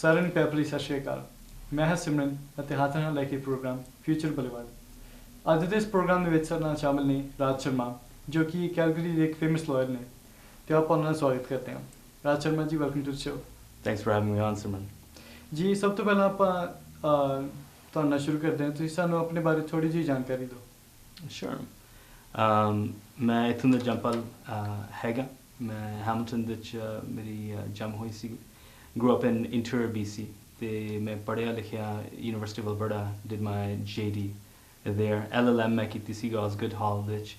ਸਾਰਿਆਂ ਨੂੰ ਪਿਆਰ ਭਰੀ ਸਤਿ ਸ਼੍ਰੀ ਅਕਾਲ। ਮੈਂ ਹਾਂ ਸਿਮਰਨ ਅਤੇ ਹੱਥ ਨਾਲ ਲੈ ਕੇ ਪ੍ਰੋਗਰਾਮ ਫਿਊਚਰ ਬੁਲੇਵਾਰਡ। ਅੱਜ ਦੇ ਇਸ ਪ੍ਰੋਗਰਾਮ ਦੇ ਵਿੱਚ ਸਾਡੇ ਨਾਲ ਸ਼ਾਮਿਲ ਨੇ ਰਾਜ ਸ਼ਰਮਾ, ਜੋ ਕਿ ਕੈਲਗਰੀ ਦੇ ਇੱਕ ਫੇਮਸ ਲਾਇਰ ਨੇ, ਤੇ ਆਪਾਂ ਉਹਨਾਂ ਦਾ ਸਵਾਗਤ ਕਰਦੇ ਹਾਂ। Raj Sharma ji, welcome to the show. Thanks for having me on, Simran. ਜੀ, ਸਭ ਤੋਂ ਪਹਿਲਾਂ ਆਪਾਂ ਤੁਹਾਡੇ ਨਾਲ ਸ਼ੁਰੂ ਕਰਦੇ ਹਾਂ। ਤੁਸੀਂ ਸਾਨੂੰ ਆਪਣੇ ਬਾਰੇ ਥੋੜੀ ਜਿਹੀ ਜਾਣਕਾਰੀ ਦਿਓ। Sure. ਮੈਂ ਇੱਥੋਂ ਦਾ ਜੰਪਲ ਹੈਗਾ। ਮੈਂ ਹੈਮਿਲਟਨ ਵਿੱਚ ਮੇਰੀ ਜੰਮ ਹੋਈ ਸੀ। grew up in interior BC ਤੇ ਮੈਂ ਪੜ੍ਹਿਆ ਲਿਖਿਆ University of Alberta, did my JD there. LLM ਮੈਂ ਕੀਤੀ ਸੀ Osgoode Hall ਵਿੱਚ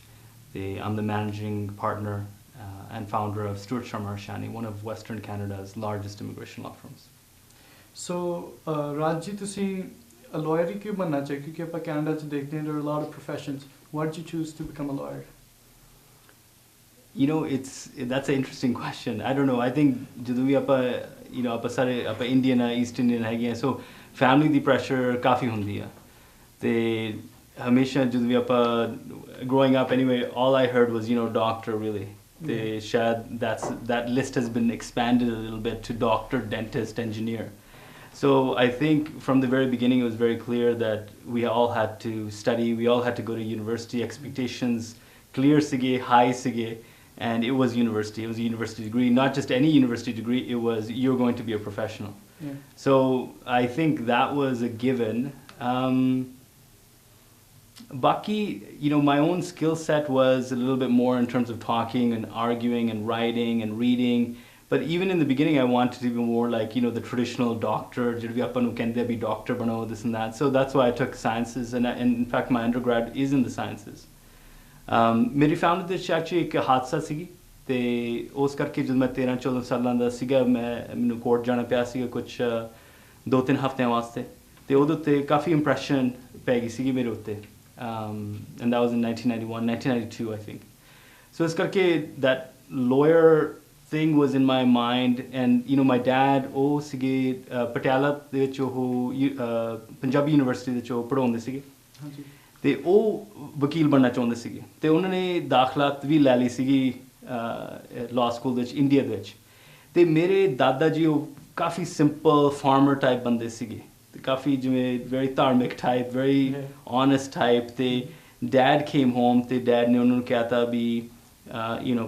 ਤੇ I'm the managing partner and founder of Raj Sharma Advises, one of Western Canada's largest immigration law firms. So, Raj ji, ਤੁਸੀਂ lawyer ਹੀ ਕਿਉਂ ਬਣਨਾ ਚਾਹੇ? ਕਿਉਂਕਿ ਆਪਾਂ ਕੈਨੇਡਾ 'ਚ ਦੇਖਦੇ ਹਾਂ there are a lot of professions. Why did you choose to become a lawyer? You know, that's an interesting question. I don't know. I think ਜਦੋਂ ਵੀ ਆਪਾਂ ਸਾਰੇ ਆਪਾਂ ਇੰਡੀਅਨ ਆ, ਈਸਟ ਇੰਡੀਅਨ ਹੈਗੇ ਆ, ਸੋ ਫੈਮਿਲੀ ਦੀ ਪ੍ਰੈਸ਼ਰ ਕਾਫੀ ਹੁੰਦੀ ਆ ਤੇ ਹਮੇਸ਼ਾ ਜਦੋਂ ਵੀ ਆਪਾਂ growing up anyway, all I heard was doctor really. ਤੇ ਸ਼ਾਇਦ that list has been expanded a little bit to doctor, dentist, engineer. So I think from the very beginning it was very clear that we all had to study, we all had to go to university. Expectations clear sige, high sige. And it was university. It was a university degree, not just any university degree. It was, you're going to be a professional. Yeah. So I think that was a given. Baki, my own skill set was a little bit more in terms of talking and arguing and writing and reading. But even in the beginning, I wanted to be more like, the traditional doctor. Be doctor bano, this and that. So that's why I took sciences. And in fact, my undergrad is in the sciences. ਮੇਰੀ family ਦੇ ਵਿੱਚ actually ਇੱਕ ਹਾਦਸਾ ਸੀਗੀ ਅਤੇ ਉਸ ਕਰਕੇ ਜਦੋਂ ਮੈਂ 13-14 ਸਾਲਾਂ ਦਾ ਸੀਗਾ, ਮੈਨੂੰ ਕੋਰਟ ਜਾਣਾ ਪਿਆ ਸੀਗਾ ਕੁਛ 2-3 ਹਫ਼ਤਿਆਂ ਵਾਸਤੇ, ਅਤੇ ਉਹਦੇ ਉੱਤੇ ਕਾਫੀ ਇੰਪਰੈਸ਼ਨ ਪੈ ਗਈ ਸੀਗੀ ਮੇਰੇ ਉੱਤੇ। And that was in 1992 I think. So ਇਸ ਕਰਕੇ that lawyer thing was in my mind. And my dad, ਉਹ ਸੀਗੇ ਪਟਿਆਲਾ ਦੇ ਵਿੱਚ, ਉਹ ਪੰਜਾਬੀ ਯੂਨੀਵਰਸਿਟੀ ਦੇ ਵਿੱਚ ਉਹ ਪੜ੍ਹਾਉਂਦੇ ਸੀਗੇ ਅਤੇ ਉਹ ਵਕੀਲ ਬਣਨਾ ਚਾਹੁੰਦੇ ਸੀਗੇ ਅਤੇ ਉਹਨਾਂ ਨੇ ਦਾਖਲਾਤ ਵੀ ਲੈ ਲਈ ਸੀਗੀ ਲਾਅ ਸਕੂਲ ਦੇ ਵਿੱਚ ਇੰਡੀਆ ਦੇ ਵਿੱਚ। ਅਤੇ ਮੇਰੇ ਦਾਦਾ ਜੀ ਉਹ ਕਾਫੀ ਸਿੰਪਲ ਫਾਰਮਰ ਟਾਈਪ ਬੰਦੇ ਸੀਗੇ ਅਤੇ ਕਾਫੀ ਜਿਵੇਂ ਵੈਰੀ ਧਾਰਮਿਕ ਟਾਈਪ, ਵੈਰੀ ਓਨੈਸਟ ਟਾਈਪ। ਅਤੇ ਡੈਡ ਕੇਮ ਹੋਮ ਅਤੇ ਡੈਡ ਨੇ ਉਹਨਾਂ ਨੂੰ ਕਹਿ ਤਾ ਵੀ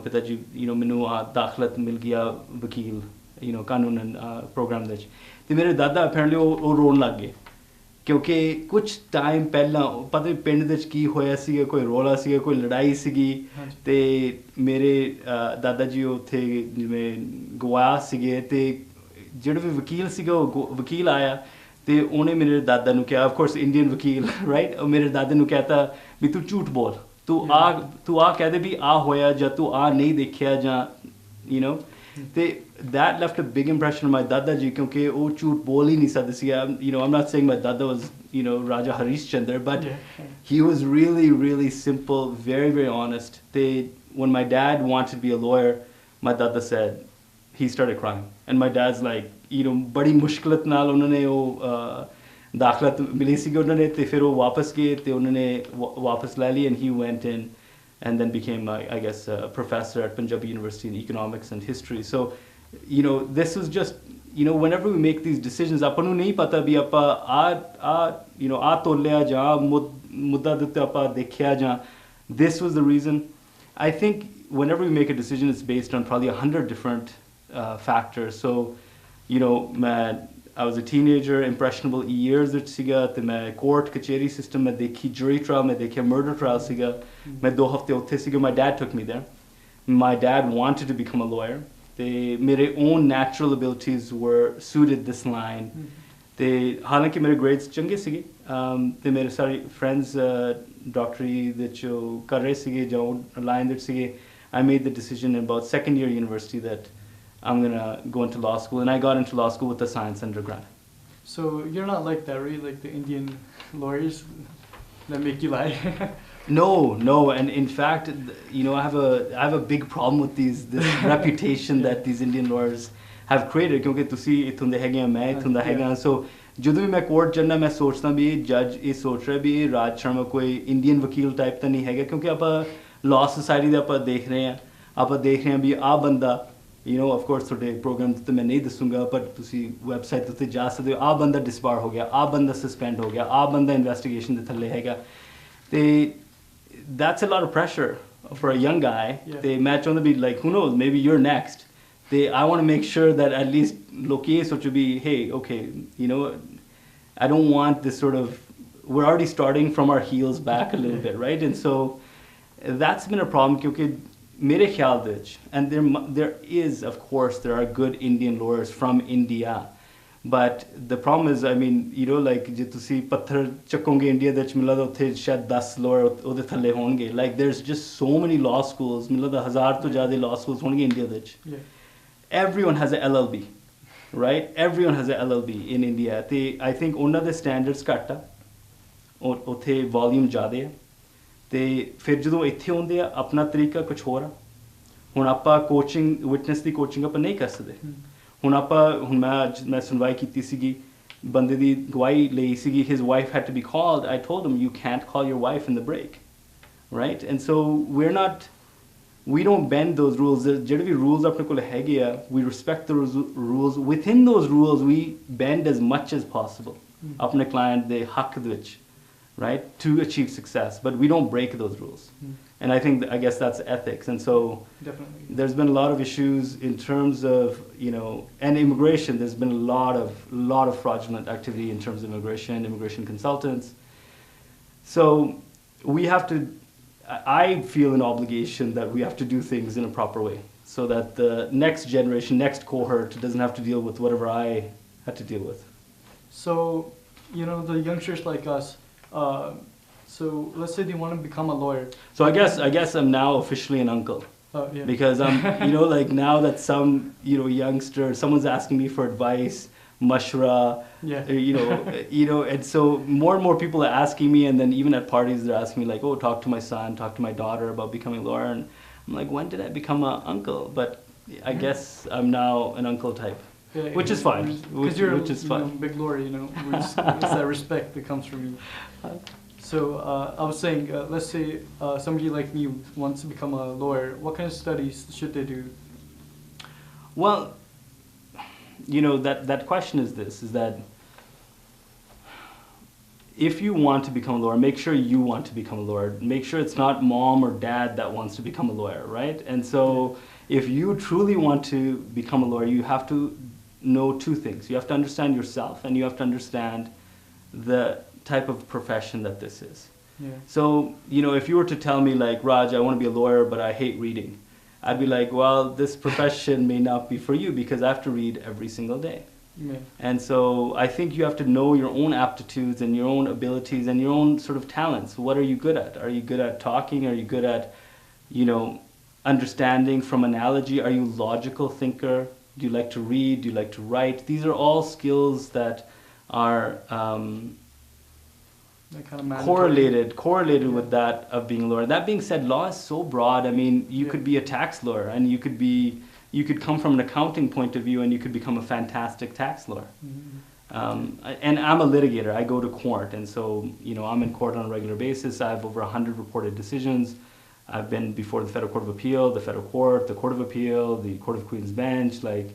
ਪਿਤਾ ਜੀ ਮੈਨੂੰ ਦਾਖਲਤ ਮਿਲ ਗਿਆ ਵਕੀਲ ਕਾਨੂੰਨ ਪ੍ਰੋਗਰਾਮ ਦੇ ਵਿੱਚ। ਅਤੇ ਮੇਰੇ ਦਾਦਾ ਅਪੈਰੈਂਟਲੀ ਉਹ ਰੋਣ ਲੱਗ ਗਏ ਕਿਉਂਕਿ ਕੁਛ ਟਾਈਮ ਪਹਿਲਾਂ ਪਤਾ ਨਹੀਂ ਪਿੰਡ ਦੇ ਵਿੱਚ ਕੀ ਹੋਇਆ ਸੀਗਾ, ਕੋਈ ਰੌਲਾ ਸੀਗਾ, ਕੋਈ ਲੜਾਈ ਸੀਗੀ ਅਤੇ ਮੇਰੇ ਦਾਦਾ ਜੀ ਉੱਥੇ ਜਿਵੇਂ ਗਵਾਹ ਸੀਗੇ ਅਤੇ ਜਿਹੜਾ ਵੀ ਵਕੀਲ ਸੀਗਾ ਉਹ ਵਕੀਲ ਆਇਆ ਅਤੇ ਉਹਨੇ ਮੇਰੇ ਦਾਦਾ ਨੂੰ ਕਿਹਾ, ਆਫਕੋਰਸ ਇੰਡੀਅਨ ਵਕੀਲ ਰਾਈਟ, ਉਹ ਮੇਰੇ ਦਾਦੇ ਨੂੰ ਕਹਿ ਤਾ ਵੀ ਤੂੰ ਝੂਠ ਬੋਲ, ਤੂੰ ਆਹ ਕਹਿ ਦੇ ਵੀ ਆਹ ਹੋਇਆ ਜਾਂ ਤੂੰ ਆਹ ਨਹੀਂ ਦੇਖਿਆ ਜਾਂ ਤੇ that left a big impression on my dada ji ਕਿਉਂਕਿ ਉਹ ਝੂਠ ਬੋਲ ਹੀ ਨਹੀਂ ਸਕਦੇ ਸੀ। I'm not saying my dada was Raja Harish Chandra, but he was really, really simple, very, very honest. When my dad wanted to be a lawyer, my dada said, he started crying. And my dad's like, ਬੜੀ ਮੁਸ਼ਕਲਤ ਨਾਲ ਉਹਨਾਂ ਨੇ ਉਹ ਦਾਖਲਤ ਮਿਲੀ ਸੀਗੀ ਉਹਨਾਂ ਨੇ ਅਤੇ ਫਿਰ ਉਹ ਵਾਪਸ ਗਏ ਅਤੇ ਉਹਨਾਂ ਨੇ ਵਾਪਸ ਲੈ ਲਈ and he went in and then became, I guess, a professor at Punjabi University in economics and history. So, this was just, whenever we make these decisions, ਆਪਾਂ ਨੂੰ ਨਹੀਂ ਪਤਾ ਵੀ ਆਪਾਂ ਆ ਤੋਲਿਆ ਜਾਂ ਮੁੱਦਾ ਦੇ ਉੱਤੇ ਆਪਾਂ ਦੇਖਿਆ ਜਾਂ this was the reason. I think whenever we make a decision, it's based on probably 100 different factors. So, I was a teenager, impressionable years ਵਿੱਚ ਸੀਗਾ ਅਤੇ ਮੈਂ ਕੋਰਟ ਕਚੇਰੀ ਸਿਸਟਮ ਮੈਂ ਦੇਖੀ, ਜੂਰੀ ਟਰਾਇਲ ਮੈਂ ਦੇਖਿਆ, ਮਰਡਰ ਟਰਾਇਲ ਸੀਗਾ, ਮੈਂ 2 ਹਫ਼ਤੇ ਉੱਥੇ ਸੀਗਾ। My dad took me there. My dad wanted to become a lawyer. ਅਤੇ ਮੇਰੇ own natural abilities were suited this line. ਅਤੇ ਹਾਲਾਂਕਿ ਮੇਰੇ grades ਚੰਗੇ ਸੀਗੇ ਅਤੇ ਮੇਰੇ ਸਾਰੇ friends ਡਾਕਟਰੀ ਦੇ ਵਿੱਚ ਕਰ ਰਹੇ ਸੀਗੇ ਜਾਂ ਉਹ ਲਾਈਨ ਦੇ ਵਿੱਚ ਸੀਗੇ। I made the decision in about second year university that I'm going to go into law school, and I got into law school with a science undergrad. So you're not like that, really, like the Indian lawyers that make you lie? No, and in fact, I have a big problem with this reputation that these Indian lawyers have created. ਕਿਉਂਕਿ ਤੁਸੀਂ ਇੱਥੋਂ ਦੇ ਹੈਗੇ ਆ, ਮੈਂ ਇੱਥੋਂ ਦਾ ਹੈਗਾ। ਸੋ ਜਦੋਂ ਵੀ ਮੈਂ ਕੋਰਟ ਜਾਂਦਾ ਮੈਂ ਸੋਚਦਾ ਵੀ ਇਹ ਜੱਜ ਇਹ ਸੋਚ ਰਿਹਾ ਵੀ ਇਹ ਰਾਜ ਸ਼ਰਮਾ ਕੋਈ ਇੰਡੀਅਨ ਵਕੀਲ ਟਾਈਪ ਤਾਂ ਨਹੀਂ ਹੈਗਾ, ਕਿਉਂਕਿ ਆਪਾਂ ਲਾਅ ਸੁਸਾਇਟੀ ਦਾ ਆਪਾਂ ਦੇਖ ਰਹੇ ਹਾਂ ਵੀ ਆਹ ਬੰਦਾ you know, of course ਤੁਹਾਡੇ ਪ੍ਰੋਗਰਾਮ ਤੇ ਮੈਂ ਨਹੀਂ ਦੱਸੂਗਾ, ਪਰ ਤੁਸੀਂ ਵੈਬਸਾਈਟ ਉੱਤੇ ਜਾ ਸਕਦੇ ਹੋ, ਆਹ ਬੰਦਾ ਡਿਸਬਾਰ ਹੋ ਗਿਆ, ਆਹ ਬੰਦਾ ਸਸਪੈਂਡ ਹੋ ਗਿਆ, ਆਹ ਬੰਦਾ ਇਨਵੈਸਟੀਗੇਸ਼ਨ ਦੇ ਥੱਲੇ ਹੈਗਾ, ਤੇ that's a lot of pressure for a young guy. ਤੇ ਮੈਂ ਚਾਹੁੰਦਾ ਵੀ like who knows, maybe you're next. I want to make sure that at least ਲੋਕੀ ਇਹ ਸੋਚੋ ਵੀ hey, okay, you know, I don't want this sort of, we're already starting from our heels back a little bit, right? And so that's been a problem ਕਿਉਂਕਿ ਮੇਰੇ ਖਿਆਲ ਦੇ ਵਿੱਚ, and there is, of course, there are good Indian lawyers from India, but the problem is, I mean, you know, like ਜੇ ਤੁਸੀਂ ਪੱਥਰ ਚੱਕੋਗੇ India ਦੇ ਵਿੱਚ, ਮੈਨੂੰ ਲੱਗਦਾ ਉੱਥੇ ਸ਼ਾਇਦ 10 ਲਾਅਰ ਉਹਦੇ ਥੱਲੇ ਹੋਣਗੇ. Like there's just so many law schools, ਮੈਨੂੰ ਲੱਗਦਾ 1000 ਤੋਂ ਜ਼ਿਆਦਾ law schools ਹੋਣਗੇ ਇੰਡੀਆ ਦੇ ਵਿੱਚ. Everyone has a LLB, right? Everyone has a LLB in India. ਤੇ I think ਉਹਨਾਂ ਦੇ standards ਘੱਟ ਆ, ਉੱਥੇ volume ਜ਼ਿਆਦਾ ਹੈ, ਤੇ ਫਿਰ ਜਦੋਂ ਇੱਥੇ ਆਉਂਦੇ ਆ ਆਪਣਾ ਤਰੀਕਾ ਕੁਝ ਹੋਰ ਆ. ਹੁਣ ਆਪਾਂ ਕੋਚਿੰਗ, ਵਿਟਨੈਸ ਦੀ ਕੋਚਿੰਗ ਆਪਾਂ ਨਹੀਂ ਕਰ ਸਕਦੇ. ਹੁਣ ਮੈਂ ਸੁਣਵਾਈ ਕੀਤੀ ਸੀਗੀ, ਬੰਦੇ ਦੀ ਗਵਾਹੀ ਲਈ ਸੀਗੀ, his wife had to be called. I told him, you can't call your wife in the break, right? And so we don't bend those rules. ਜਿਹੜੇ ਵੀ rules ਆਪਣੇ ਕੋਲ ਹੈਗੇ ਆ, we respect those rules. Within those rules we bend as much as possible ਆਪਣੇ client ਦੇ ਹੱਕ ਦੇ ਵਿੱਚ, right, to achieve success, but we don't break those rules. And I guess that's ethics. And so definitely there's been a lot of issues in terms of, you know, and immigration. There's been a lot of fraudulent activity in terms of immigration consultants. So we have to, I feel an obligation that we have to do things in a proper way so that the next generation, next cohort doesn't have to deal with whatever I had to deal with. So, you know, the youngsters like us, so let's say they want to become a lawyer. So I guess I'm now officially an uncle. Because I'm, you know, like now that some, you know, youngster, someone's asking me for advice, mashra, you know, and so more and more people are asking me, and then even at parties they're asking me like, oh, talk to my son, talk to my daughter about becoming a lawyer, and I'm like, when did I become an uncle? But I guess I'm now an uncle type. Which is fine. Because you're a big lawyer, you know. It's that respect that comes from you. So I was saying, let's say somebody like me wants to become a lawyer. What kind of studies should they do? Well, you know, that question is this, is that if you want to become a lawyer, make sure you want to become a lawyer. Make sure it's not mom or dad that wants to become a lawyer, right? And so if you truly want to become a lawyer, you have to know two things. You have to understand yourself, and you have to understand the type of profession that this is. So, you know, if you were to tell me like, Raj, I want to be a lawyer, but I hate reading, I'd be like, well, this profession may not be for you because I have to read every single day. And so I think you have to know your own aptitudes and your own abilities and your own sort of talents. What are you good at? Are you good at talking? Are you good at, you know, understanding from analogy? Are you a logical thinker? Do you like to read? Do you like to write? These are all skills that are correlated with that of being a lawyer. That being said, law is so broad. I mean, you could be a tax lawyer, and you could come from an accounting point of view, and you could become a fantastic tax lawyer. And I'm a litigator. I go to court, and so, you know, I'm in court on a regular basis. I have over 100 reported decisions. I've been before the Federal Court of Appeal, the Federal Court, the Court of Appeal, the Court of Queen's Bench, like,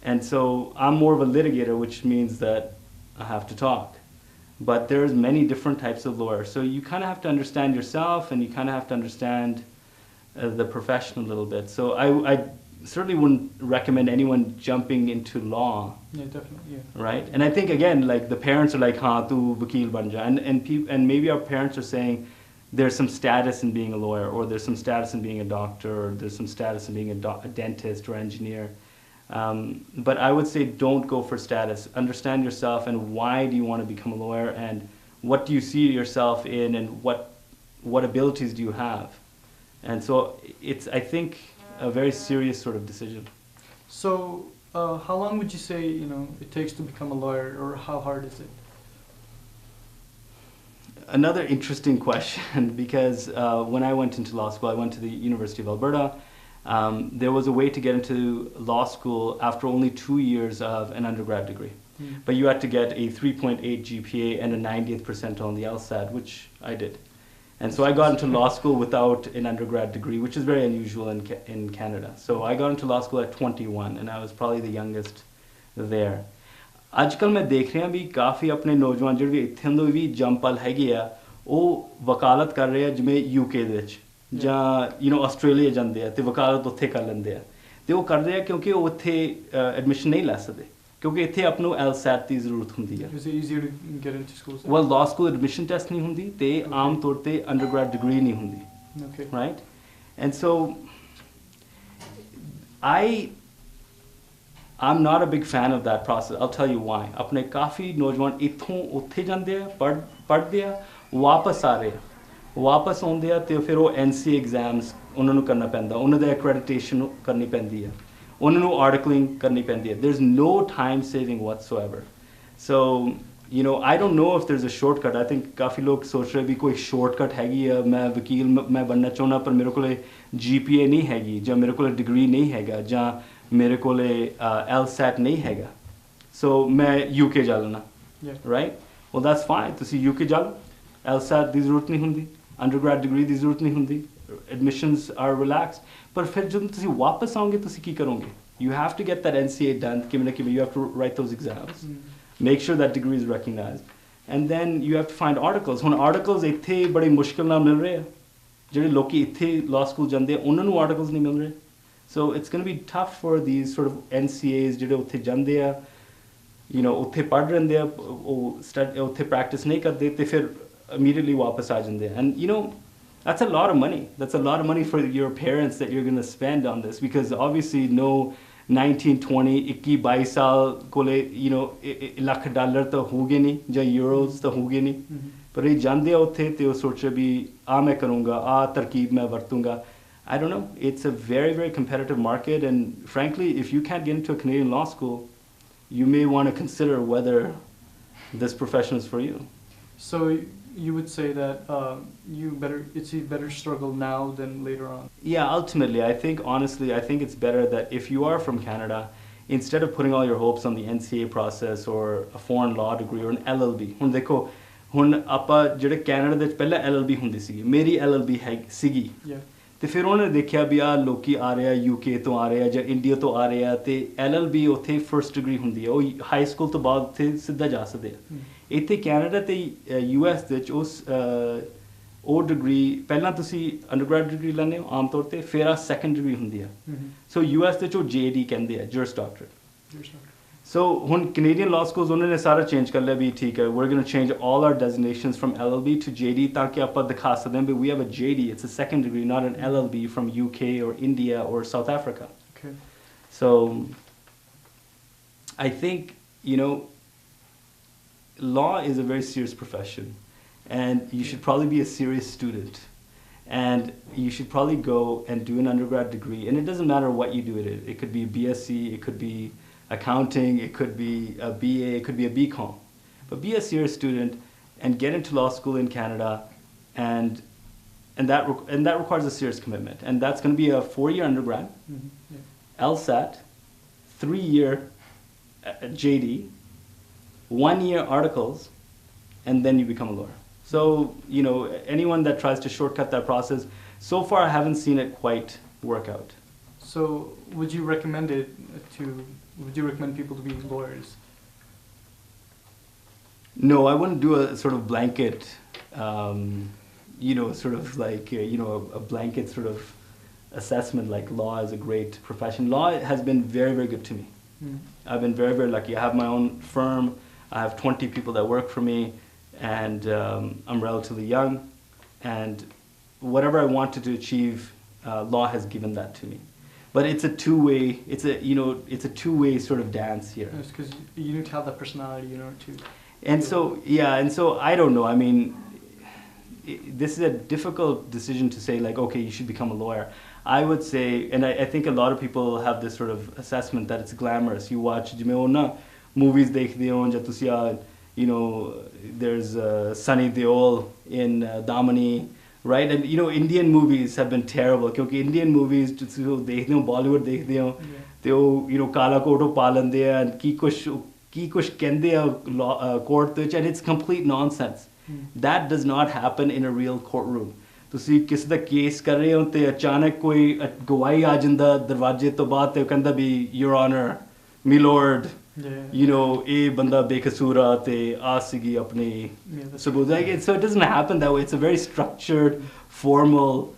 and so I'm more of a litigator, which means that I have to talk. But there's many different types of lawyers, so you kind of have to understand yourself, and you kind of have to understand the profession a little bit. So I certainly wouldn't recommend anyone jumping into law. Definitely. Right? And I think, again, like, the parents are like, ha, tu vakil ban ja. And maybe our parents are saying, there's some status in being a lawyer, or there's some status in being a doctor, or there's some status in being a dentist or engineer. But I would say don't go for status. Understand yourself, and why do you want to become a lawyer, and what do you see yourself in, and what abilities do you have? And so it's, I think, a very serious sort of decision. So how long would you say, you know, it takes to become a lawyer, or how hard is it? Another interesting question, because when I went into law school, I went to the University of Alberta. There was a way to get into law school after only 2 years of an undergrad degree. But you had to get a 3.8 GPA and a 90th percentile on the LSAT, which I did. And so I got into law school without an undergrad degree, which is very unusual in Canada. So I got into law school at 21, and I was probably the youngest there. आजकल मैं देख रहा भी काफ़ी अपने नौजवान जो भी इत्थे होंदे भी जंपल हैगे आ ਉਹ ਵਕਾਲਤ ਕਰ ਰਹੇ ਆ ਜਿਵੇਂ ਯੂਕੇ ਦੇ ਵਿੱਚ ਜਾਂ ਆਸਟ੍ਰੇਲੀਆ ਜਾਂਦੇ ਆ ਤੇ ਵਕਾਲਤ ਉੱਥੇ ਕਰ ਲੈਂਦੇ ਆ ਤੇ ਉਹ ਕਰਦੇ ਆ ਕਿਉਂਕਿ ਉਹ ਉੱਥੇ ਐਡਮਿਸ਼ਨ ਨਹੀਂ ਲੈ ਸਕਦੇ ਕਿਉਂਕਿ ਇੱਥੇ ਆਪ ਨੂੰ LSAT ਦੀ ਜ਼ਰੂਰਤ ਹੁੰਦੀ ਹੈ well law school admission test ਨਹੀਂ ਹੁੰਦੀ ਤੇ ਆਮ ਤੌਰ ਤੇ ਅੰਡਰਗ੍ਰੈਡ ਡਿਗਰੀ ਨਹੀਂ ਹੁੰਦੀ right and so I'm not a big fan of that process. I'll tell you why. अपने काफ़ी नौजवान इत्थों उत्थे जाते हैं पढ़ते हैं वापस आ रहे हैं वापस आते हैं तो फिर वो NCA एग्जाम्स उन्होंने करना पैंदा उन्होंने एक्रेडिटेशन करनी पैंदी है उन्होंने आर्टिकलिंग करनी पैंदी है there's no time saving whatsoever so I don't know if there's a shortcut. I think काफ़ी लोग सोच रहे भी कोई shortcut हैगी है मैं वकील मैं बनना चाहना पर मेरे को GPA नहीं हैगी ਜਾਂ मेरे को डिग्री नहीं हैगा ਜਾਂ मेरे को LSAT नहीं हैगा so मैं UK जा लेना right well that's fine ਤੁਸੀਂ UK ਜਾ ਲਓ LSAT ਦੀ ਜ਼ਰੂਰਤ ਨਹੀਂ ਹੁੰਦੀ undergrad degree ਦੀ ਜ਼ਰੂਰਤ ਨਹੀਂ ਹੁੰਦੀ admissions are relaxed ਪਰ ਫਿਰ ਜਦੋਂ ਤੁਸੀਂ ਵਾਪਸ ਆਓਗੇ ਤੁਸੀਂ ਕੀ ਕਰੋਗੇ you have to get that NCA done ਕਿਵੇਂ ਨਾ ਕਿਵੇਂ you have to write those exams make sure that degree is recognized and then you have to find articles ਹੁਣ articles ਇੱਥੇ ਬੜੀ ਮੁਸ਼ਕਿਲ ਨਾਲ ਮਿਲ ਰਹੇ ਆ ਜਿਹੜੇ ਲੋਕੀ ਇੱਥੇ law school ਜਾਂਦੇ ਆ ਉਹਨਾਂ ਨੂੰ articles ਨਹੀਂ ਮਿਲ ਰਹੇ so it's going to be tough for these sort of NCAs ਜਿਹੜੇ ਉੱਥੇ ਜਾਂਦੇ ਆ ਉੱਥੇ ਪੜ੍ਹ ਰਹਿੰਦੇ ਆ ਉਹ ਉੱਥੇ practice ਨਹੀਂ ਕਰਦੇ ਤੇ ਫਿਰ immediately ਵਾਪਸ ਆ ਜਾਂਦੇ ਆ and that's a lot of money. That's a lot of money for your parents that you're going to spend on this because obviously no 19, 20, 21, 22 ਸਾਲ ਕੋਲੇ ਲੱਖ ਡਾਲਰ ਤਾਂ ਹੋਗੇ ਨਹੀਂ ਜਾਂ ਯੂਰੋਜ਼ ਤਾਂ ਹੋਗੇ ਨਹੀਂ ਪਰ ਇਹ ਜਾਂਦੇ ਆ ਉੱਥੇ ਤੇ ਉਹ ਸੋਚੇ ਵੀ ਆ ਮੈਂ ਕਰੂੰਗਾ ਆ ਤਰਕੀਬ ਮੈਂ ਵਰਤੂੰਗਾ I don't know. It's a very, very competitive market and frankly, if you can't get into a Canadian law school, you may want to consider whether this profession is for you. So you would say that it's a better struggle now than later on? Yeah, ultimately, honestly, I think it's better that if you are from Canada, instead of putting all your hopes on the NCA process or a foreign law degree or an LLB, ਹੁਣ ਦੇਖੋ ਹੁਣ ਆਪਾਂ ਜਿਹੜੇ Canada ਦੇ ਵਿੱਚ ਪਹਿਲਾਂ LLB ਹੁੰਦੀ ਸੀਗੀ ਮੇਰੀ LLB ਹੈ ਸੀਗੀ ਤੇ ਫਿਰ ਉਹਨੇ ਦੇਖਿਆ ਵੀ ਆ ਲੋਕੀ ਆ ਰਹੇ ਆ UK ਤੋਂ ਆ ਰਹੇ ਆ ਜਾਂ ਇੰਡੀਆ ਤੋਂ ਆ ਰਹੇ ਆ ਤੇ LLB ਉੱਥੇ ਫਰਸਟ ਡਿਗਰੀ ਹੁੰਦੀ ਹੈ ਉਹ ਹਾਈ ਸਕੂਲ ਤੋਂ ਬਾਅਦ ਉੱਥੇ ਸਿੱਧਾ ਜਾ ਸਕਦੇ ਆ ਇੱਥੇ ਕੈਨੇਡਾ ਤੇ US ਦੇ ਵਿੱਚ ਉਹ ਡਿਗਰੀ ਪਹਿਲਾਂ ਤੁਸੀਂ ਅੰਡਰਗ੍ਰੈਡ ਡਿਗਰੀ ਲੈਂਦੇ ਹੋ ਆਮ ਤੌਰ ਤੇ ਫਿਰ ਆ ਸੈਕੰਡ ਡਿਗਰੀ ਹੁੰਦੀ ਆ ਸੋ US ਦੇ ਵਿੱਚ ਉਹ JD ਕਹਿੰਦੇ ਆ ਜੂਰਿਸ doctorate So when Canadian law schools उन्होंने सारा change कर लिया भी ठीक है we're going to change all our designations from LLB to JD ताकि आप दिखा सकते हैं we have a JD it's a second degree not an LLB from UK or India or South Africa. Okay. So I think law is a very serious profession and you should probably be a serious student and you should probably go and do an undergrad degree and it doesn't matter what you do with it could be a BSc it could be accounting, it could be a BA, it could be a BCom. But be a serious student and get into law school in Canada and that requires a serious commitment. And that's going to be a 4-year undergrad, LSAT, 3-year JD, 1-year articles, and then you become a lawyer. So, anyone that tries to shortcut that process, so far I haven't seen it quite work out. So, would you recommend people to be lawyers? No, I wouldn't do a sort of blanket, sort of like, a blanket sort of assessment like law is a great profession. Law has been very, very good to me. I've been very, very lucky. I have my own firm. I have 20 people that work for me and I'm relatively young and whatever I wanted to achieve, law has given that to me. But it's a two-way. It's a two-way sort of dance here. It's because you need to have that personality, to. And so I don't know. I mean, this is a difficult decision to say like, okay, you should become a lawyer. I would say, and I think a lot of people have this sort of assessment that it's glamorous. You watch, movies, there's Sunny Deol in Damani. Right, and Indian movies have been terrible. Because Indian movies, देखते हो Bollywood देखते हो, तो काला कोटो पालंदे हैं, की कुछ कहते हैं court तो and it's complete nonsense. That does not happen in a real courtroom. ਤੁਸੀਂ ਕਿਸੇ ਦਾ ਕੇਸ ਕਰ ਰਹੇ ਹੋ ਤੇ ਅਚਾਨਕ ਕੋਈ ਗਵਾਹੀ ਆ ਜਾਂਦਾ ਦਰਵਾਜ਼ੇ ਤੋਂ ਬਾਹਰ ਤੇ ਕਹਿੰਦਾ ਵੀ your honor my lord you know ਇਹ ਬੰਦਾ ਬੇਕਸੂਰ ਆ ਤੇ ਆ ਸੀਗੀ ਆਪਣੀ ਸਬੂਤ ਹੈ so it doesn't happen that way. It's a very structured formal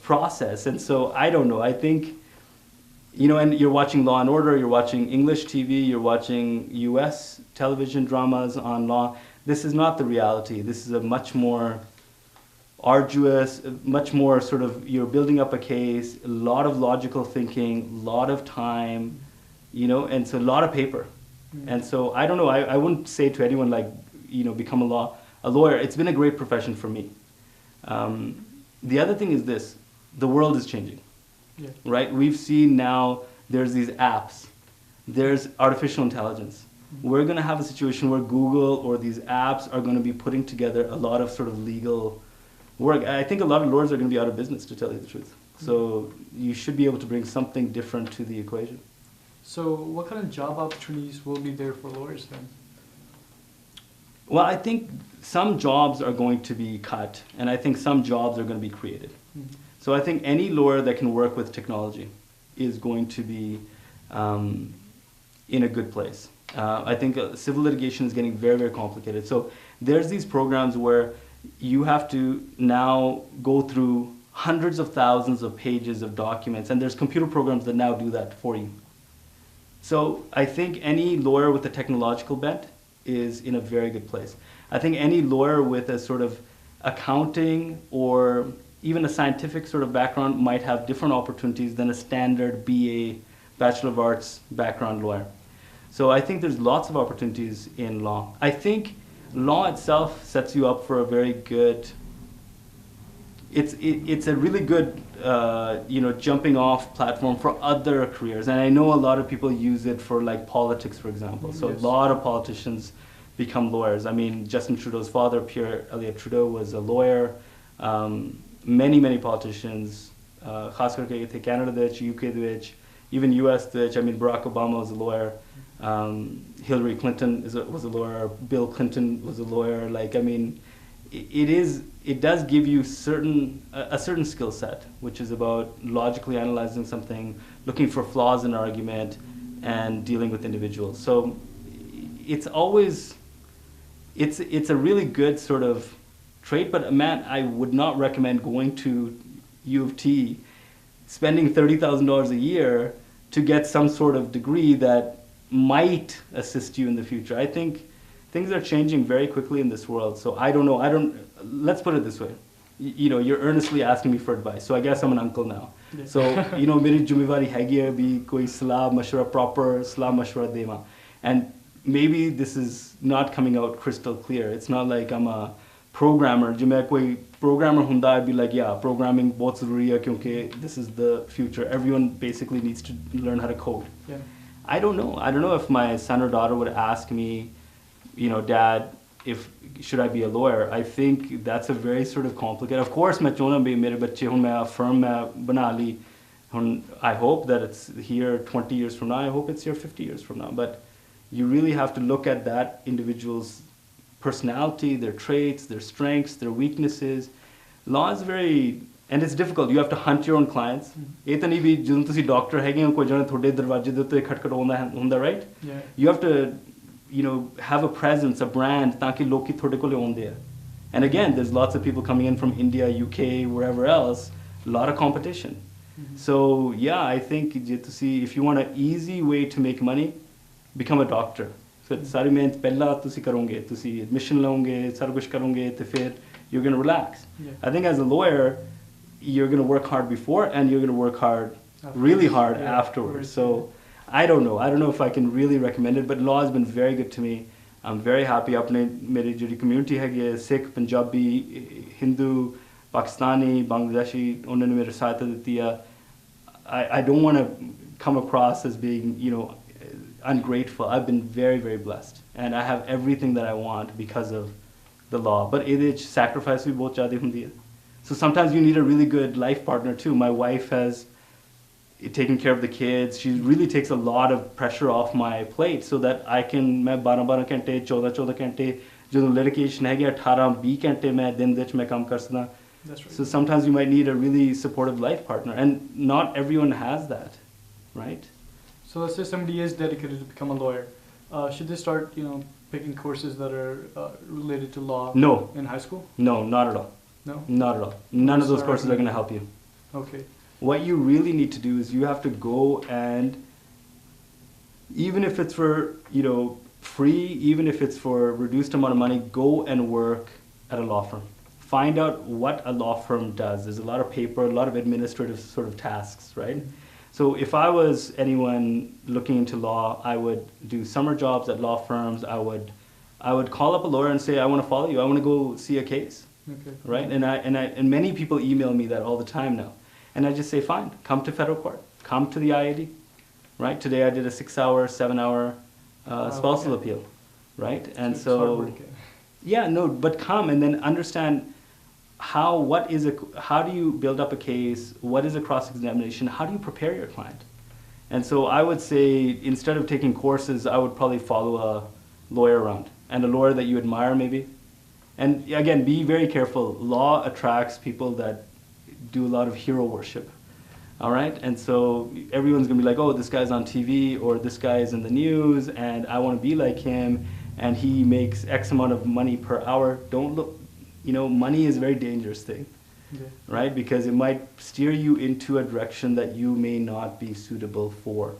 process. And so I don't know, I think and you're watching Law and Order, you're watching English TV, you're watching US television dramas on law. This is not the reality. This is a much more arduous, much more sort of, you're building up a case, a lot of logical thinking, a lot of time, and so a lot of paper. And so I don't know, I wouldn't say to anyone become a lawyer. It's been a great profession for me. The other thing is this, the world is changing, right? We've seen now there's these apps, there's artificial intelligence. We're going to have a situation where Google or these apps are going to be putting together a lot of sort of legal work. I think a lot of lawyers are going to be out of business, to tell you the truth. So you should be able to bring something different to the equation. So what kind of job opportunities will be there for lawyers then? Well, I think some jobs are going to be cut, and I think some jobs are going to be created. So I think any lawyer that can work with technology is going to be in a good place. I think civil litigation is getting very, very complicated. So there's these programs where you have to now go through hundreds of thousands of pages of documents, and there's computer programs that now do that for you. So I think any lawyer with a technological bent is in a very good place. I think any lawyer with a sort of accounting or even a scientific sort of background might have different opportunities than a standard BA, Bachelor of Arts background lawyer. So I think there's lots of opportunities in law. I think law itself sets you up for a very good, it's a really good jumping off platform for other careers. And I know a lot of people use it for like politics, for example. So a lot of politicians become lawyers. I mean, Justin Trudeau's father, Pierre Elliott Trudeau, was a lawyer. Many politicians, ਖਾਸ ਕਰਕੇ ਇੱਥੇ Canada ਦੇ ਵਿੱਚ, UK ਦੇ ਵਿੱਚ, even US ਦੇ ਵਿੱਚ, I mean, Barack Obama was a lawyer. Hillary Clinton was a lawyer. Bill Clinton was a lawyer. Like, I mean, it does give you a certain skill set, which is about logically analyzing something, looking for flaws in an argument, and dealing with individuals. So it's always, it's a really good sort of trait, but man, I would not recommend going to U of T, spending $30,000 a year to get some sort of degree that might assist you in the future. I think things are changing very quickly in this world. So I don't know. Let's put it this way. You're earnestly asking me for advice. So I guess I'm an uncle now. Yeah. So, meri zimmewaari hegi hai bhi koi salah mashwara, proper salah mashwara dema. And maybe this is not coming out crystal clear. It's not like I'm a programmer. Je main koi programmer hunda, I'd be like, yeah, programming bahut zaruri hai kyunki this is the future. Everyone basically needs to learn how to code. Yeah. I don't know. I don't know if my son or daughter would ask me, Dad, should I be a lawyer? I think that's a very sort of complicated. Of course, मैं चाहूँगा भी मेरे बच्चे hun मैं firm मैं बना ली. I hope that it's here 20 years from now. I hope it's here 50 years from now. But you really have to look at that individual's personality, their traits, their strengths, their weaknesses. Law is very, and it's difficult. You have to hunt your own clients. ਇਹ ਤਾਂ ਨਹੀਂ ਵੀ ਜਦੋਂ ਤੁਸੀਂ doctor ਹੈਗੇ ਹੋ ਕੋਈ ਜਣਾ ਤੁਹਾਡੇ ਦਰਵਾਜ਼ੇ ਦੇ ਉੱਤੇ ਖਟਖਟ ਹੁੰਦਾ right? Yeah. You have to have a presence, a brand, ਤਾਂ ਕਿ ਲੋਕੀ ਤੁਹਾਡੇ ਕੋਲੇ ਆਉਂਦੇ ਆ. And again, there's lots of people coming in from India, UK, wherever else, a lot of competition. So yeah, I think if you want an easy way to make money, become a doctor. So ਸਾਰੀ ਮਿਹਨਤ ਪਹਿਲਾਂ ਤੁਸੀਂ ਕਰੋਗੇ, ਤੁਸੀਂ admission ਲਓਗੇ, ਸਾਰਾ ਕੁਝ ਕਰੋਗੇ ਤੇ ਫਿਰ you're going to relax. Yeah. I think as a lawyer, you're going to work hard before and you're going to work hard, really hard afterwards. So I don't know. I don't know if I can really recommend it, but law has been very good to me. I'm very happy. अपने मेरी जो community है Sikh, Punjabi, Hindu, Pakistani, Bangladeshi, उन्होंने मेरे सहायता देती है. I don't want to come across as being ungrateful. I've been very, very blessed, and I have everything that I want because of the law. But it sacrifice भी बहुत ज़्यादा हुंदी है. So sometimes you need a really good life partner too. My wife has taken care of the kids. She really takes a lot of pressure off my plate so that I can मैं 12 घंटे 14 घंटे ਜਦੋਂ litigation ਹੈਗੇ 18-20 ਘੰਟੇ ਮੈਂ ਦਿਨ ਵਿੱਚ ਮੈਂ ਕੰਮ ਕਰ ਸਕਦਾ. That's right. So sometimes you might need a really supportive life partner, and not everyone has that, right? So let's say somebody is dedicated to become a lawyer. Should they start, picking courses that are related to law No. in high school? No, not at all. No? Not at all. None of those Sorry. courses are going to help you. Okay. What you really need to do is you have to go and, even if it's for, free, even if it's for reduced amount of money, go and work at a law firm. Find out what a law firm does. There's a lot of paper, a lot of administrative sort of tasks, right? So if I was anyone looking into law, I would do summer jobs at law firms. I would call up a lawyer and say, I want to follow you. I want to go see a case, Okay. right? And many people email me that all the time now. And I just say, fine, come to federal court. Come to the IAD, right? Today I did a 6-hour, 7-hour spousal okay. appeal, right? And It's hard work, yeah. yeah, no, but come and then understand how do you build up a case? What is a cross-examination? How do you prepare your client? And so I would say, instead of taking courses, I would probably follow a lawyer around, and a lawyer that you admire maybe. And again, be very careful. Law attracts people that do a lot of hero worship. All right? And so everyone's going to be like, oh, this guy's on TV, or this guy is in the news, and I want to be like him, and he makes X amount of money per hour. Don't look. Money is a very dangerous thing, Yeah. right? Because it might steer you into a direction that you may not be suitable for.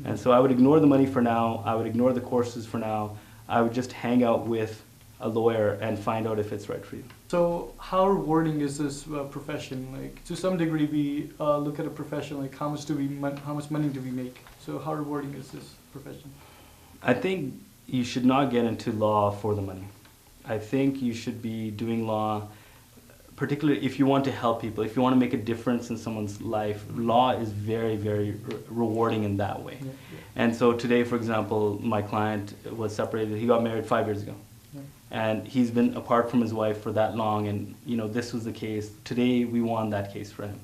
And so I would ignore the money for now. I would ignore the courses for now. I would just hang out with a lawyer and find out if it's right for you. So how rewarding is this profession? Like, to some degree, we look at a profession like how much money do we make? So how rewarding is this profession? I think you should not get into law for the money. I think you should be doing law, particularly if you want to help people, if you want to make a difference in someone's life. Law is very, very rewarding in that way. Yeah, yeah. And so today, for example, my client was separated. He got married 5 years ago. Yeah. And he's been apart from his wife for that long, and this was the case. Today we won that case for him.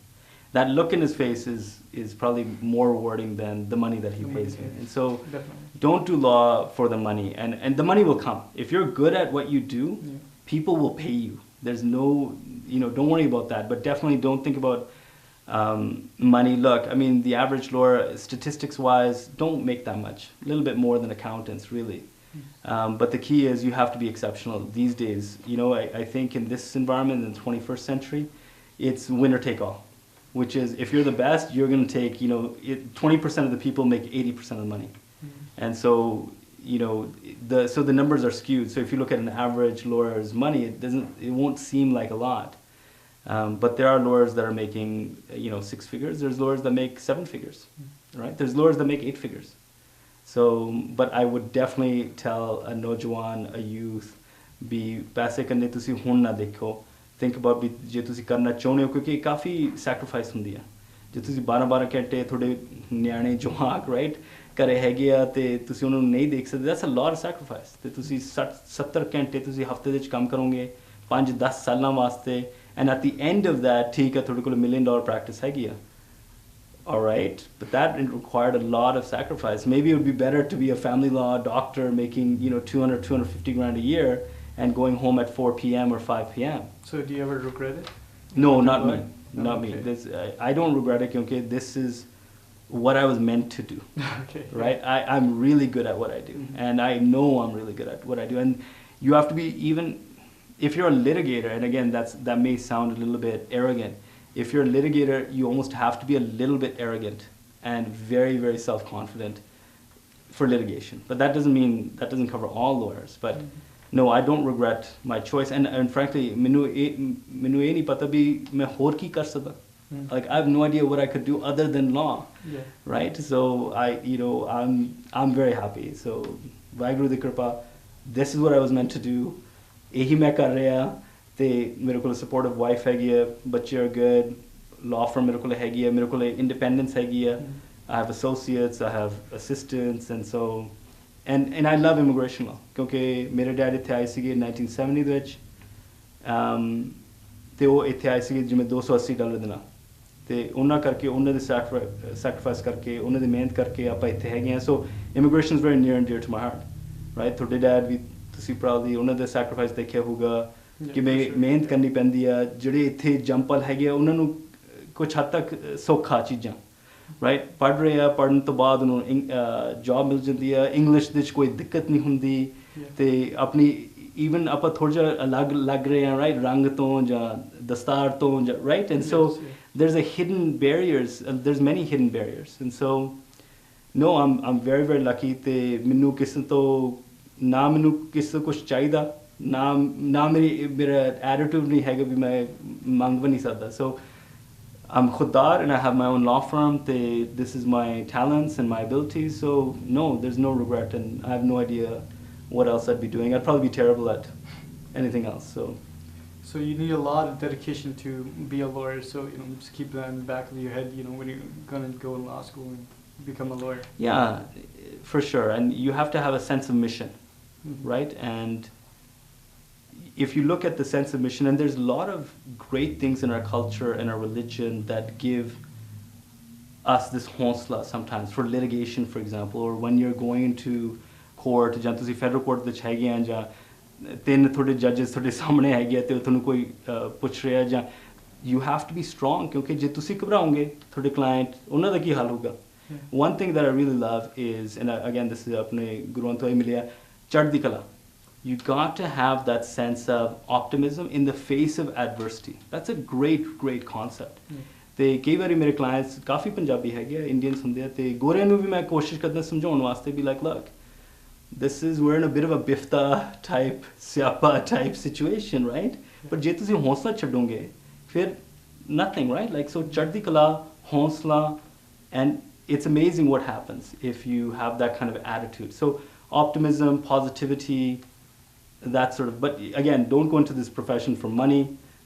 That look in his face is probably more rewarding than the money that he pays me. And so Definitely. don't do law for the money, and the money will come. If you're good at what you do, Yeah. people will pay you. There's no, don't worry about that, but definitely don't think about money. Look, I mean, the average lawyer, statistics wise, don't make that much, a little bit more than accountants really. But the key is you have to be exceptional these days. I think in this environment, in the 21st century, it's winner take all. Which is, if you're the best, you're going to take, 20% of the people make 80% of the money. And so, so the numbers are skewed. So if you look at an average lawyer's money, it won't seem like a lot. But there are lawyers that are making, 6 figures. There's lawyers that make 7 figures, right? There's lawyers that make 8 figures. So, but I would definitely tell a nojawan, a youth, be paise karne tusi hun na dekho. Think about ਵੀ ਜੇ ਤੁਸੀਂ ਕਰਨਾ ਚਾਹੁੰਦੇ ਹੋ ਕਿਉਂਕਿ ਕਾਫੀ sacrifice ਹੁੰਦੀ ਆ ਜੇ ਤੁਸੀਂ 12-12 ਘੰਟੇ ਤੁਹਾਡੇ ਨਿਆਣੇ ਜਵਾਕ ਰਾਈਟ ਘਰੇ ਹੈਗੇ ਆ ਤੇ ਤੁਸੀਂ ਉਹਨਾਂ ਨੂੰ ਨਹੀਂ ਦੇਖ ਸਕਦੇ that's a lot of sacrifice ਤੇ ਤੁਸੀਂ 70 ਘੰਟੇ ਤੁਸੀਂ ਹਫਤੇ ਦੇ ਵਿੱਚ ਕੰਮ ਕਰੋਗੇ 5-10 ਸਾਲਾਂ ਵਾਸਤੇ and at the end of that ਠੀਕ ਆ ਤੁਹਾਡੇ ਕੋਲ $1 million ਪ੍ਰੈਕਟਿਸ ਹੈਗੀ ਆ all right, but that required a lot of sacrifice. Maybe it would be better to be a family law doctor making 250 grand a year and going home at 4 p.m. or 5 p.m. So do you ever regret it? No, not me. Oh, Not okay. me. I don't regret it because this is what I was meant to do. Okay. Right? I'm really good at what I do. And I know I'm really good at what I do. And you have to be even, if you're a litigator, and again, that may sound a little bit arrogant. If you're a litigator, you almost have to be a little bit arrogant and very, very self-confident for litigation. But that doesn't cover all lawyers. But no, I don't regret my choice. And frankly, ਮੈਨੂੰ ਇਹ ਨਹੀਂ ਪਤਾ ਵੀ ਮੈਂ ਹੋਰ ਕੀ ਕਰ ਸਕਦਾ. Like I have no idea what I could do other than law. Yeah. Right? So I'm very happy. So Waheguru ਦੀ ਕਿਰਪਾ, this is what I was meant to do. ਇਹੀ ਮੈਂ ਕਰ ਰਿਹਾ ਤੇ ਮੇਰੇ ਕੋਲ supportive wife ਹੈਗੀ ਹੈ, ਬੱਚੇ are good, law firm ਮੇਰੇ ਕੋਲ ਹੈਗੀ ਹੈ, ਮੇਰੇ ਕੋਲ independence ਹੈਗੀ ਹੈ. I have associates, I have assistants, and so and I love immigration law ਕਿਉਂਕਿ ਮੇਰੇ ਡੈਡ ਇੱਥੇ ਆਏ ਸੀਗੇ 1970 ਦੇ ਵਿੱਚ ਤੇ ਉਹ ਇੱਥੇ ਆਏ ਸੀਗੇ ਜਿਵੇਂ $280 ਦੇ ਨਾਲ ਤੇ ਉਹਨਾਂ ਕਰਕੇ ਉਹਨਾਂ ਦੇ sacrifice ਕਰਕੇ ਉਹਨਾਂ ਦੀ ਮਿਹਨਤ ਕਰਕੇ ਆਪਾਂ ਇੱਥੇ ਹੈਗੇ ਹਾਂ. So immigration is very near and dear to my heart, right? ਤੁਹਾਡੇ ਡੈਡ ਵੀ ਤੁਸੀਂ probably ਉਹਨਾਂ ਦਾ sacrifice ਦੇਖਿਆ ਹੋਊਗਾ ਕਿ ਮਿਹਨਤ ਕਰਨੀ ਪੈਂਦੀ ਆ ਜਿਹੜੇ ਇੱਥੇ ਜੰਪਲ ਹੈਗੇ ਆ ਉਹਨਾਂ ਨੂੰ ਕੁਛ ਹੱਦ ਤੱਕ ਸੌਖਾ ਚੀਜ਼ਾਂ ਰਾਈਟ ਪੜ੍ਹ ਰਹੇ ਆ ਪੜ੍ਹਨ ਤੋਂ ਬਾਅਦ ਉਹਨੂੰ ਜੌਬ ਮਿਲ ਜਾਂਦੀ ਆ ਇੰਗਲਿਸ਼ ਦੇ 'ਚ ਕੋਈ ਦਿੱਕਤ ਨਹੀਂ ਹੁੰਦੀ ਤੇ ਆਪਣੀ ਈਵਨ ਆਪਾਂ ਥੋੜ੍ਹਾ ਜਿਹਾ ਅਲੱਗ ਲੱਗ ਰਹੇ ਆ ਰਾਈਟ ਰੰਗ ਤੋਂ ਜਾਂ ਦਸਤਾਰ ਤੋਂ ਜਾਂ right and so there's a hidden barriers there's many hidden barriers and so no I'm very very lucky ਤੇ ਮੈਨੂੰ ਕਿਸੇ ਤੋਂ ਨਾ ਮੈਨੂੰ ਕਿਸੇ ਤੋਂ ਕੁਛ ਚਾਹੀਦਾ ਨਾ ਮੇਰਾ attitude ਨਹੀਂ ਹੈਗਾ ਵੀ ਮੈਂ ਮੰਗ ਵੀ ਨਹੀਂ ਸਕਦਾ so I'm khuddar and I have my own law firm this is my talents and my abilities so no there's no regret and I have no idea what else I'd be doing I'd probably be terrible at anything else So you need a lot of dedication to be a lawyer. So just keep that in the back of your head. When you're gonna go in law school and become a lawyer. Yeah, for sure. And you have to have a sense of mission, right? And if you look at the sense of mission, and there's a lot of great things in our culture and our religion that give us this honsla sometimes for litigation, for example, or when you're going into court, ਜਾਂ ਤੁਸੀਂ federal court ਵਿੱਚ ਹੈਗੇ ਆ ਜਾਂ ਤਿੰਨ ਤੁਹਾਡੇ ਜੱਜਸ ਤੁਹਾਡੇ ਸਾਹਮਣੇ ਹੈਗੇ ਤੇ ਤੁਹਾਨੂੰ ਕੋਈ ਪੁੱਛ ਰਿਹਾ ਜਾਂ you have to be strong ਕਿਉਂਕਿ ਜੇ ਤੁਸੀਂ ਘਬਰਾਓਗੇ ਤੁਹਾਡੇ ਕਲਾਇੰਟ ਉਹਨਾਂ ਦਾ ਕੀ ਹਾਲ ਹੋਊਗਾ one thing that I really love is and again this is ਆਪਣੇ ਗੁਰੂਆਂ ਤੋਂ ਹੀ ਮਿਲਿਆ ਚੜ੍ਹਦੀ ਕਲਾ you got to have that sense of optimism in the face of adversity that's a great concept ਤੇ ਕਈ ਵਾਰੀ ਮੇਰੇ ਕਲਾਇੰਟਸ ਕਾਫੀ ਪੰਜਾਬੀ ਹੈਗੇ ਆ ਇੰਡੀਅਨਸ ਹੁੰਦੇ ਆ ਤੇ ਗੋਰਿਆਂ ਨੂੰ ਵੀ ਮੈਂ ਕੋਸ਼ਿਸ਼ ਕਰਦਾ ਸਮਝਾਉਣ ਵਾਸਤੇ ਵੀ like look this is we're in a bit of a bifta type siapa type situation right but je tusi honsla chhadonge fir nothing right like so chaddi kala honsla and it's amazing what happens if you have that kind of attitude so optimism positivity that sort of but again don't go into this profession for money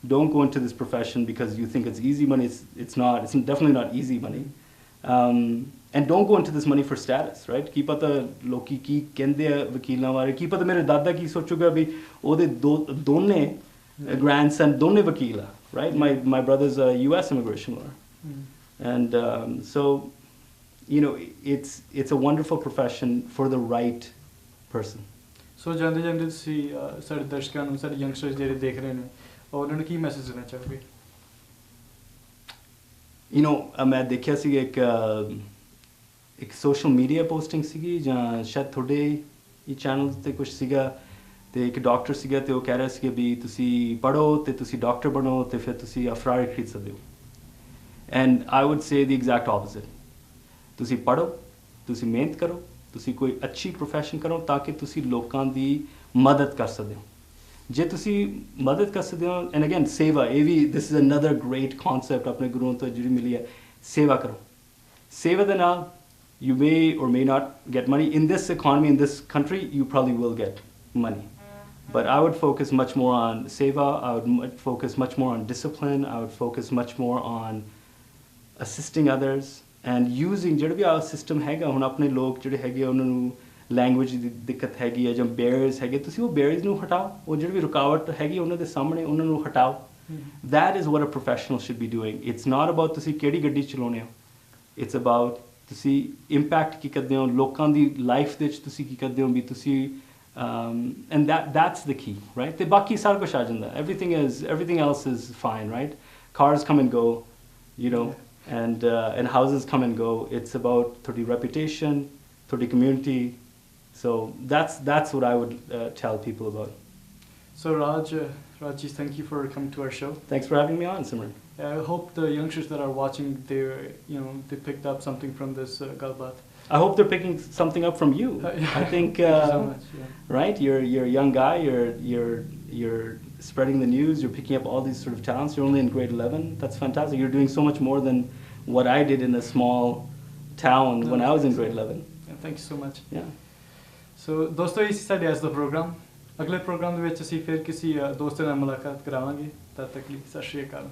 don't go into this profession because you think it's easy money it's not it's definitely not easy money and don't go into this money for status right ਕੀ ਪਤਾ ਲੋਕੀ ਕੀ ਕਹਿੰਦੇ ਆ ਵਕੀਲਾਂ ਬਾਰੇ ਕੀ ਪਤਾ ਮੇਰੇ ਦਾਦਾ ਕੀ ਸੋਚੂਗਾ ਵੀ ਉਹਦੇ ਦੋਨੇ grandson ਦੋਨੇ ਵਕੀਲ ਆ right my brother's a US immigration lawyer and so it's a wonderful profession for the right person so ਜਾਂਦੇ ਤੁਸੀਂ ਸਾਡੇ ਦਰਸ਼ਕਾਂ ਨੂੰ ਸਾਡੇ ਯੰਗਸਟਰਸ ਜਿਹੜੇ ਦੇਖ ਰਹੇ ਨੇ ਉਹਨਾਂ ਨੂੰ ਕੀ ਮੈਸੇਜ ਦੇਣਾ ਚਾਹੋਗੇ ਮੈਂ ਦੇਖਿਆ ਸੀ ਇੱਕ ਸੋਸ਼ਲ ਮੀਡੀਆ ਪੋਸਟਿੰਗ ਸੀਗੀ ਜਾਂ ਸ਼ਾਇਦ ਤੁਹਾਡੇ ਇਹ ਚੈਨਲ 'ਤੇ ਕੁਛ ਸੀਗਾ ਤੇ ਇੱਕ ਡਾਕਟਰ ਸੀਗਾ ਤੇ ਉਹ ਕਹਿ ਰਿਹਾ ਸੀਗਾ ਵੀ ਤੁਸੀਂ ਪੜ੍ਹੋ ਤੇ ਤੁਸੀਂ ਡਾਕਟਰ ਬਣੋ ਤੇ ਫਿਰ ਤੁਸੀਂ ਫਰਾਰੀ ਖਰੀਦ ਸਕਦੇ ਹੋ and I wood say the exact opposite ਤੁਸੀਂ ਪੜ੍ਹੋ ਤੁਸੀਂ ਮਿਹਨਤ ਕਰੋ ਤੁਸੀਂ ਕੋਈ ਅੱਛੀ ਪ੍ਰੋਫੈਸ਼ਨ ਕਰੋ ਤਾਂ ਕਿ ਤੁਸੀਂ ਲੋਕਾਂ ਦੀ ਮਦਦ ਕਰ ਸਕਦੇ ਹੋ ਜੇ ਤੁਸੀਂ ਮਦਦ ਕਰ ਸਕਦੇ ਹੋ ਐਂਡ ਅਗੇਨ ਸੇਵਾ ਇਹ ਵੀ this is another great concept ਆਪਣੇ ਗੁਰੂਆਂ ਤੋਂ ਜਿਹੜੀ ਮਿਲੀ ਹੈ ਸੇਵਾ ਕਰੋ ਸੇਵਾ ਦੇ ਨਾਲ you may or may not get money in this economy in this country you probably will get money but I would focus much more on seva I would focus much more on discipline I would focus much more on assisting others and using ਜਿਹੜਾ ਵੀ ਆ system ਹੈਗਾ ਹੁਣ ਆਪਣੇ ਲੋਕ ਜਿਹੜੇ ਹੈਗੇ ਉਹਨਾਂ ਨੂੰ ਲੈਂਗੁਏਜ ਦੀ ਦਿੱਕਤ ਹੈਗੀ ਹੈ ਜਾਂ ਬੈਰੀਅਰਸ ਹੈਗੇ ਤੁਸੀਂ ਉਹ ਬੈਰੀਅਰਸ ਨੂੰ ਹਟਾਓ ਉਹ ਜਿਹੜੀ ਵੀ ਰੁਕਾਵਟ ਹੈਗੀ ਉਹਨਾਂ ਦੇ ਸਾਹਮਣੇ ਉਹਨਾਂ ਨੂੰ ਹਟਾਓ that is what a professional should be doing it's not about ਤੁਸੀਂ ਕਿਹੜੀ ਗੱਡੀ ਚਲਾਉਂਦੇ ਹੋ it's about ਤੁਸੀਂ ਇੰਪੈਕਟ ਕੀ ਕਰਦੇ ਹੋ ਲੋਕਾਂ ਦੀ ਲਾਈਫ ਦੇ ਵਿੱਚ ਤੁਸੀਂ ਕੀ ਕਰਦੇ ਹੋ ਵੀ ਤੁਸੀਂ and that's the key right ਤੇ ਬਾਕੀ ਸਾਰਾ ਕੁਝ ਆ ਜਾਂਦਾ everything else is fine right cars come and go and houses come and go it's about ਤੁਹਾਡੀ reputation ਤੁਹਾਡੀ community so that's what I would tell people about so Raj thank you for coming to our show thanks for having me on Simran I hope the youngsters that are watching, they picked up something from this galbat. I hope they're picking something up from you. I think, Thank you so much, right? You're a young guy. You're spreading the news. You're picking up all these sort of talents. You're only in grade 11. That's fantastic. You're doing so much more than what I did in a small town when I was in grade 11. Yeah, thank you so much. Yeah. So, दोस्तों इसी साढ़े आज दा program. अगले program ਦੇ ਵਿੱਚ ਅਸੀਂ ਫਿਰ ਕਿਸੇ ਦੋਸਤ ਨਾਲ ਮੁਲਾਕਾਤ ਕਰਾਵਾਂਗੇ। ਤਦ ਤੱਕ ਲਈ ਸਤਿ ਸ਼੍ਰੀ ਅਕਾਲ।